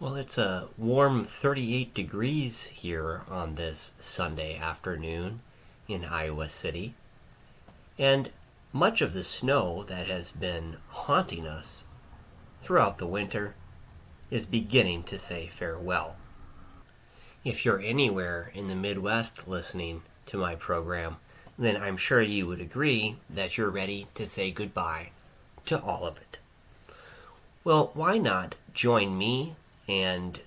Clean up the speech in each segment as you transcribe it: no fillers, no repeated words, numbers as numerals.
Well, it's a warm 38 degrees here on this Sunday afternoon in Iowa City, and much of the snow that has been haunting us throughout the winter is beginning to say farewell. If you're anywhere in the Midwest listening to my program, then I'm sure you would agree that you're ready to say goodbye to all of it. Well, why not join me and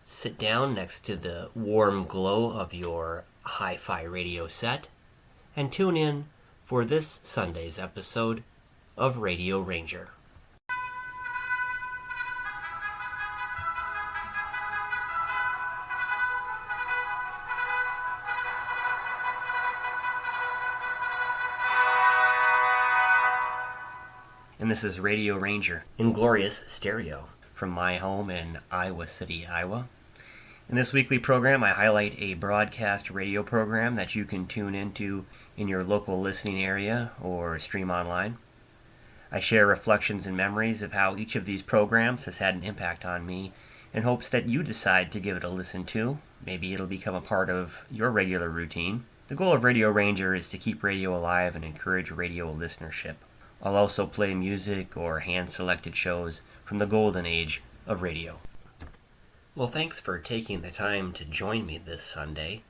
sit down next to the warm glow of your hi-fi radio set and tune in for this Sunday's episode of Radio Ranger. And this is Radio Ranger in glorious stereo from my home in Iowa City, Iowa. In this weekly program, I highlight a broadcast radio program that you can tune into in your local listening area or stream online. I share reflections and memories of how each of these programs has had an impact on me in hopes that you decide to give it a listen to. Maybe it'll become a part of your regular routine. The goal of Radio Ranger is to keep radio alive and encourage radio listenership. I'll also play music or hand-selected shows from the golden age of radio. Well, thanks for taking the time to join me this Sunday.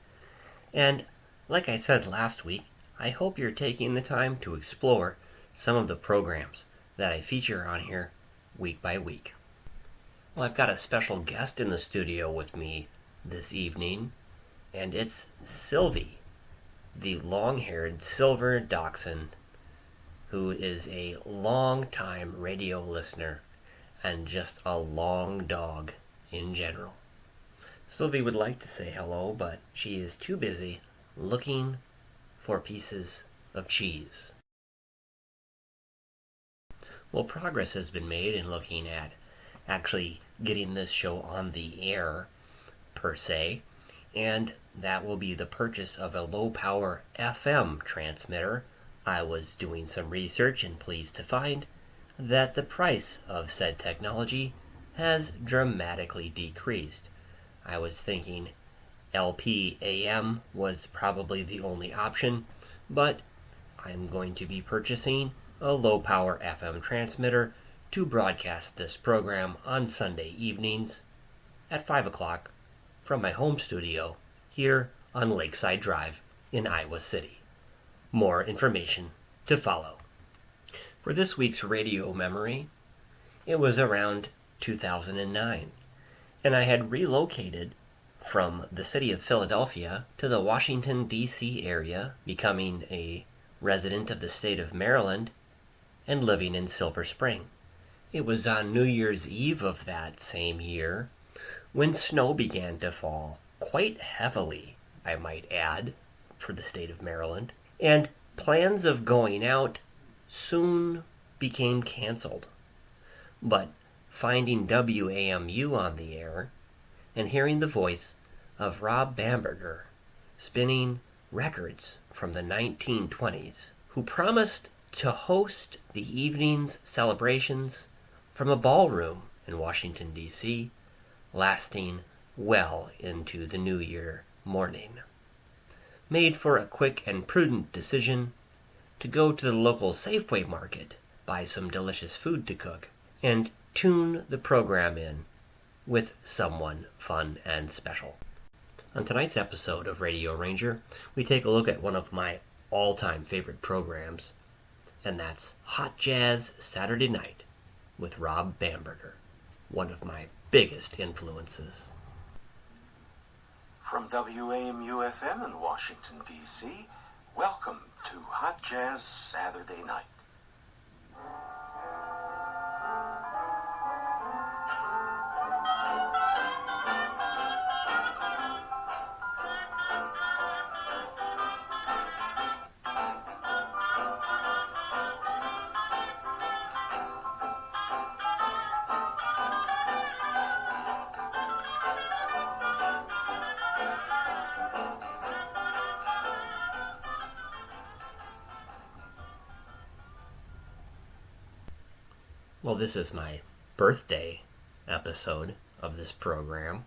And like I said last week, I hope you're taking the time to explore some of the programs that I feature on here week by week. Well, I've got a special guest in the studio with me this evening, and it's Sylvie, the long-haired silver dachshund, who is a long-time radio listener and just a long dog in general. Sylvie would like to say hello, but she is too busy looking for pieces of cheese. Well, progress has been made in looking at actually getting this show on the air, per se, and that will be the purchase of a low-power FM transmitter. I was doing some research and pleased to find that the price of said technology has dramatically decreased. I was thinking LP-AM was probably the only option, but I'm going to be purchasing a low-power FM transmitter to broadcast this program on Sunday evenings at 5 o'clock from my home studio here on Lakeside Drive in Iowa City. More information to follow. For this week's radio memory, it was around 2009, and I had relocated from the city of Philadelphia to the Washington, D.C. area, becoming a resident of the state of Maryland and living in Silver Spring. It was on New Year's Eve of that same year when snow began to fall, quite heavily, I might add, for the state of Maryland, and plans of going out soon became canceled. But finding WAMU on the air and hearing the voice of Rob Bamberger spinning records from the 1920s, who promised to host the evening's celebrations from a ballroom in Washington, D.C., lasting well into the New Year morning, made for a quick and prudent decision to go to the local Safeway market, buy some delicious food to cook, and tune the program in with someone fun and special. On tonight's episode of Radio Ranger, we take a look at one of my all-time favorite programs, and that's Hot Jazz Saturday Night with Rob Bamberger, one of my biggest influences. From WAMU-FM in Washington, D.C., welcome to Hot Jazz Saturday Night. Well, this is my birthday episode of this program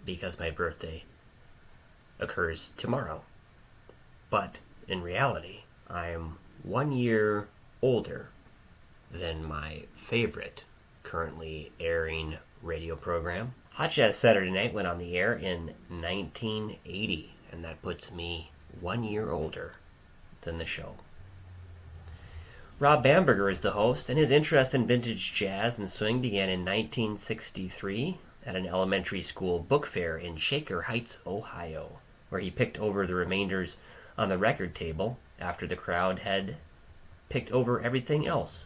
because my birthday occurs tomorrow. But in reality, I am 1 year older than my favorite currently airing radio program. Hot Jazz Saturday Night went on the air in 1980, and that puts me 1 year older than the show. Rob Bamberger is the host, and his interest in vintage jazz and swing began in 1963 at an elementary school book fair in Shaker Heights, Ohio, where he picked over the remainders on the record table after the crowd had picked over everything else.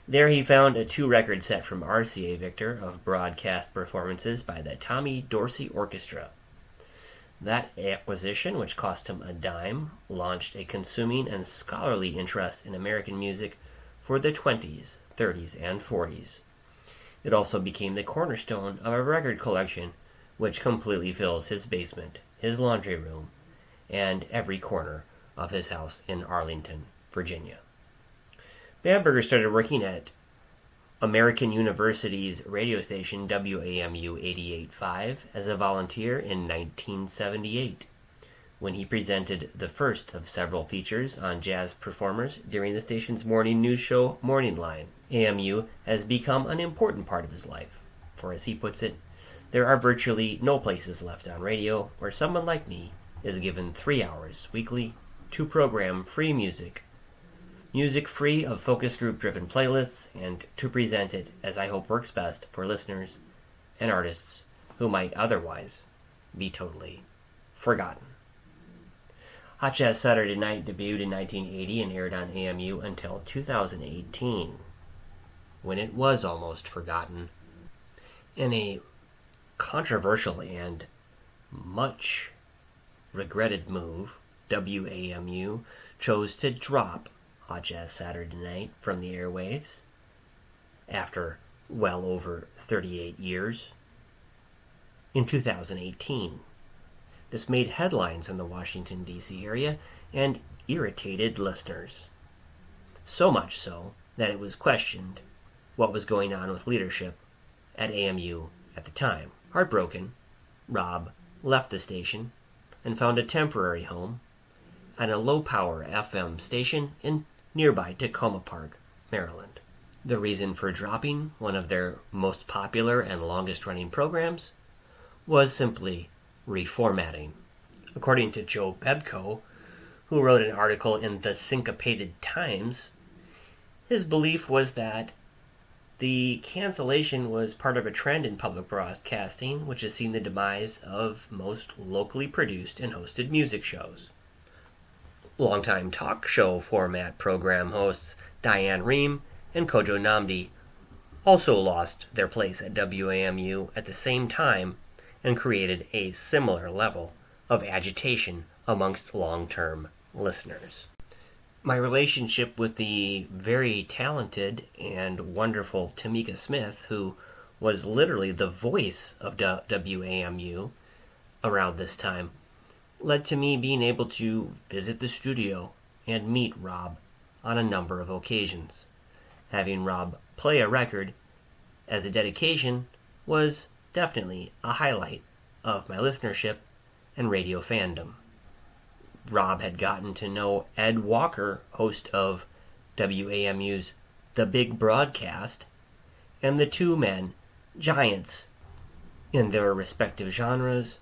There he found a 2-record set from RCA Victor of broadcast performances by the Tommy Dorsey Orchestra. That acquisition, which cost him a dime, launched a consuming and scholarly interest in American music for the 20s, 30s, and 40s. It also became the cornerstone of a record collection which completely fills his basement, his laundry room, and every corner of his house in Arlington, Virginia. Bamberger started working at American University's radio station WAMU 88.5 as a volunteer in 1978, when he presented the first of several features on jazz performers during the station's morning news show Morning Line. AMU has become an important part of his life, for as he puts it, there are virtually no places left on radio where someone like me is given 3 hours weekly to program free music free of focus group driven playlists, and to present it as I hope works best for listeners and artists who might otherwise be totally forgotten. Hot Jazz Saturday Night debuted in 1980 and aired on AMU until 2018, when it was almost forgotten. In a controversial and much regretted move, WAMU chose to drop Hot Jazz Saturday Night from the airwaves after well over 38 years in 2018. This made headlines in the Washington, D.C. area and irritated listeners. So much so that it was questioned what was going on with leadership at AMU at the time. Heartbroken, Rob left the station and found a temporary home at a low-power FM station in nearby Tacoma Park, Maryland. The reason for dropping one of their most popular and longest-running programs was simply reformatting. According to Joe Bebko, who wrote an article in the Syncopated Times, his belief was that the cancellation was part of a trend in public broadcasting, which has seen the demise of most locally produced and hosted music shows. Longtime talk show format program hosts Diane Rehm and Kojo Namdi also lost their place at WAMU at the same time and created a similar level of agitation amongst long-term listeners. My relationship with the very talented and wonderful Tamika Smith, who was literally the voice of WAMU around this time, led to me being able to visit the studio and meet Rob on a number of occasions. Having Rob play a record as a dedication was definitely a highlight of my listenership and radio fandom. Rob had gotten to know Ed Walker, host of WAMU's The Big Broadcast, and the two men, giants in their respective genres,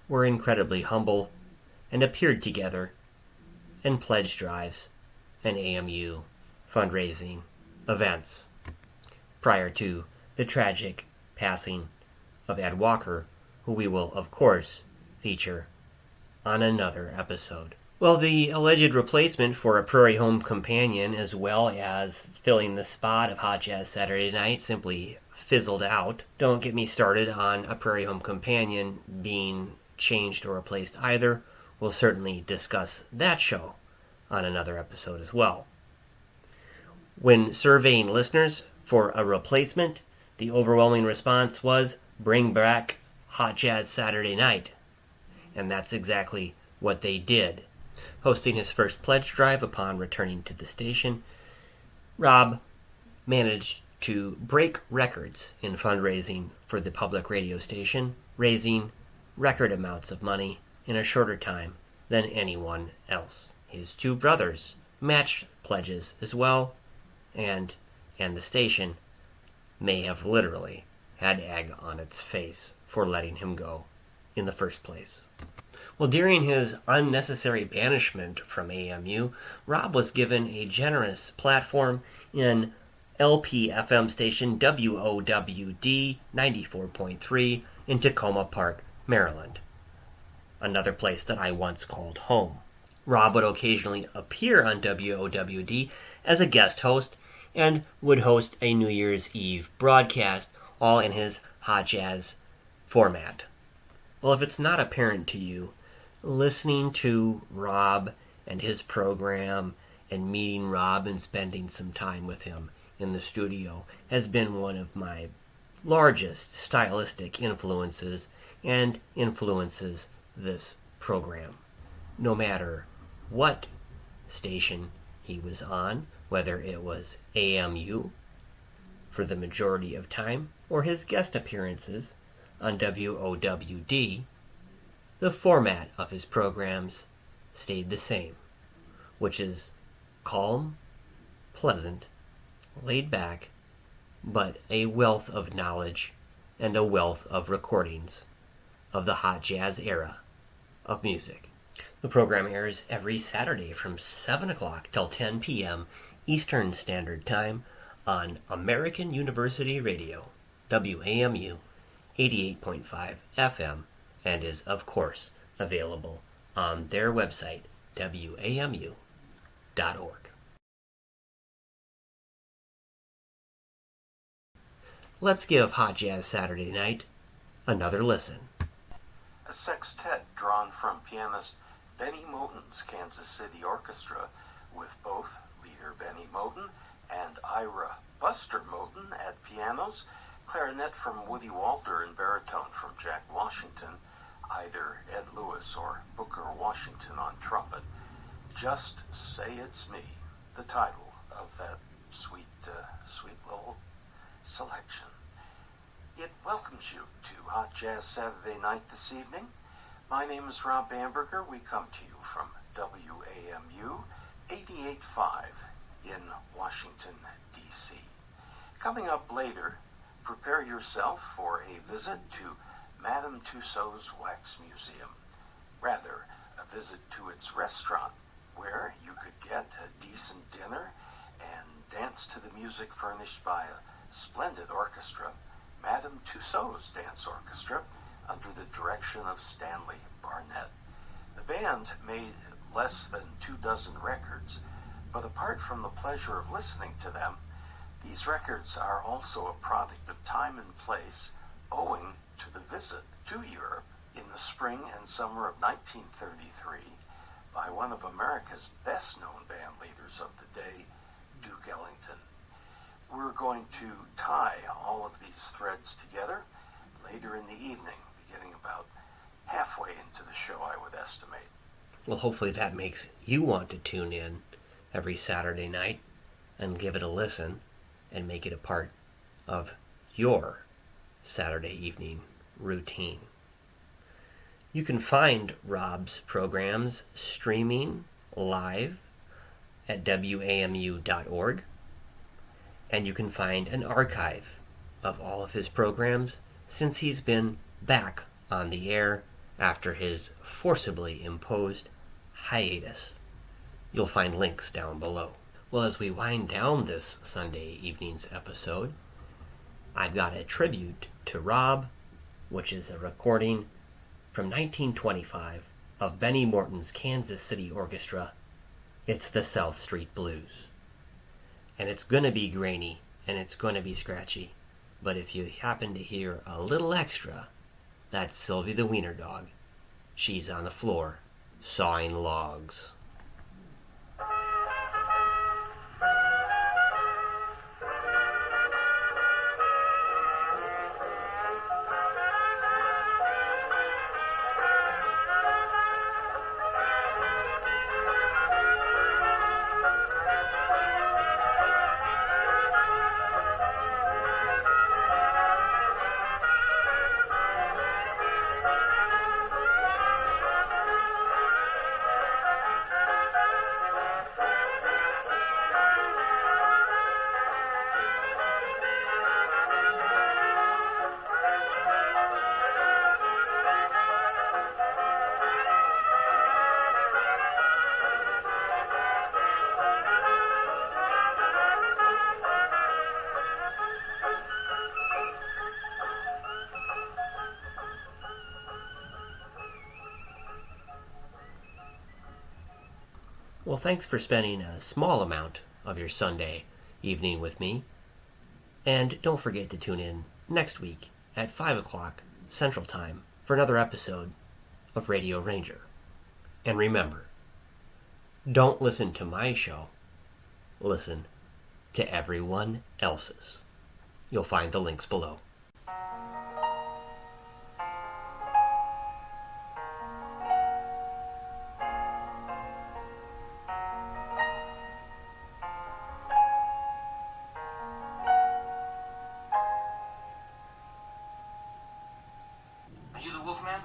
were incredibly humble and appeared together in pledge drives and AMU fundraising events prior to the tragic passing of Ed Walker, who we will, of course, feature on another episode. Well, the alleged replacement for A Prairie Home Companion, as well as filling the spot of Hot Jazz Saturday Night, simply fizzled out. Don't get me started on A Prairie Home Companion being changed or replaced either. We'll certainly discuss that show on another episode as well. When surveying listeners for a replacement, the overwhelming response was, bring back Hot Jazz Saturday Night. And that's exactly what they did. Hosting his first pledge drive upon returning to the station, Rob managed to break records in fundraising for the public radio station, raising record amounts of money in a shorter time than anyone else. His two brothers matched pledges as well, and the station may have literally had egg on its face for letting him go in the first place. Well, during his unnecessary banishment from AMU, Rob was given a generous platform in LP-FM station WOWD 94.3 in Tacoma Park, Maryland, another place that I once called home. Rob would occasionally appear on WOWD as a guest host and would host a New Year's Eve broadcast, all in his hot jazz format. Well, if it's not apparent to you, listening to Rob and his program and meeting Rob and spending some time with him in the studio has been one of my largest stylistic influences and influences this program. No matter what station he was on, whether it was AMU for the majority of time or his guest appearances on WOWD, the format of his programs stayed the same, which is calm, pleasant, laid back, but a wealth of knowledge and a wealth of recordings of the hot jazz era of music. The program airs every Saturday from 7 o'clock till 10 p.m. Eastern Standard Time on American University Radio, WAMU 88.5 FM, and is, of course, available on their website, wamu.org. Let's give Hot Jazz Saturday Night another listen. A sextet drawn from pianist Benny Moten's Kansas City Orchestra, with both leader Benny Moten and Ira Buster Moten at pianos, clarinet from Woody Walter, and baritone from Jack Washington, either Ed Lewis or Booker Washington on trumpet. Just Say It's Me, the title of that sweet little selection. It welcomes you to Hot Jazz Saturday Night this evening. My name is Rob Bamberger. We come to you from WAMU 88.5 in Washington, D.C. Coming up later, prepare yourself for a visit to Madame Tussauds Wax Museum. Rather, a visit to its restaurant, where you could get a decent dinner and dance to the music furnished by a splendid orchestra, Madame Tussauds Dance Orchestra, under the direction of Stanley Barnett. The band made less than 24 records, but apart from the pleasure of listening to them, these records are also a product of time and place owing to the visit to Europe in the spring and summer of 1933 by one of America's best-known band leaders of the day, Duke Ellington. We're going to tie all of these threads together later in the evening, beginning about halfway into the show, I would estimate. Well, hopefully that makes you want to tune in every Saturday night and give it a listen and make it a part of your Saturday evening routine. You can find Rob's programs streaming live at wamu.org, and you can find an archive of all of his programs since he's been back on the air after his forcibly imposed hiatus. You'll find links down below. Well, as we wind down this Sunday evening's episode, I've got a tribute to Rob, which is a recording from 1925 of Benny Morton's Kansas City Orchestra. It's the South Street Blues. And it's going to be grainy, and it's going to be scratchy. But if you happen to hear a little extra, that's Sylvie the Wiener Dog. She's on the floor, sawing logs. Well, thanks for spending a small amount of your Sunday evening with me. And don't forget to tune in next week at 5 o'clock Central Time for another episode of Radio Ranger. And remember, don't listen to my show. Listen to everyone else's. You'll find the links below. Are you the Wolfman?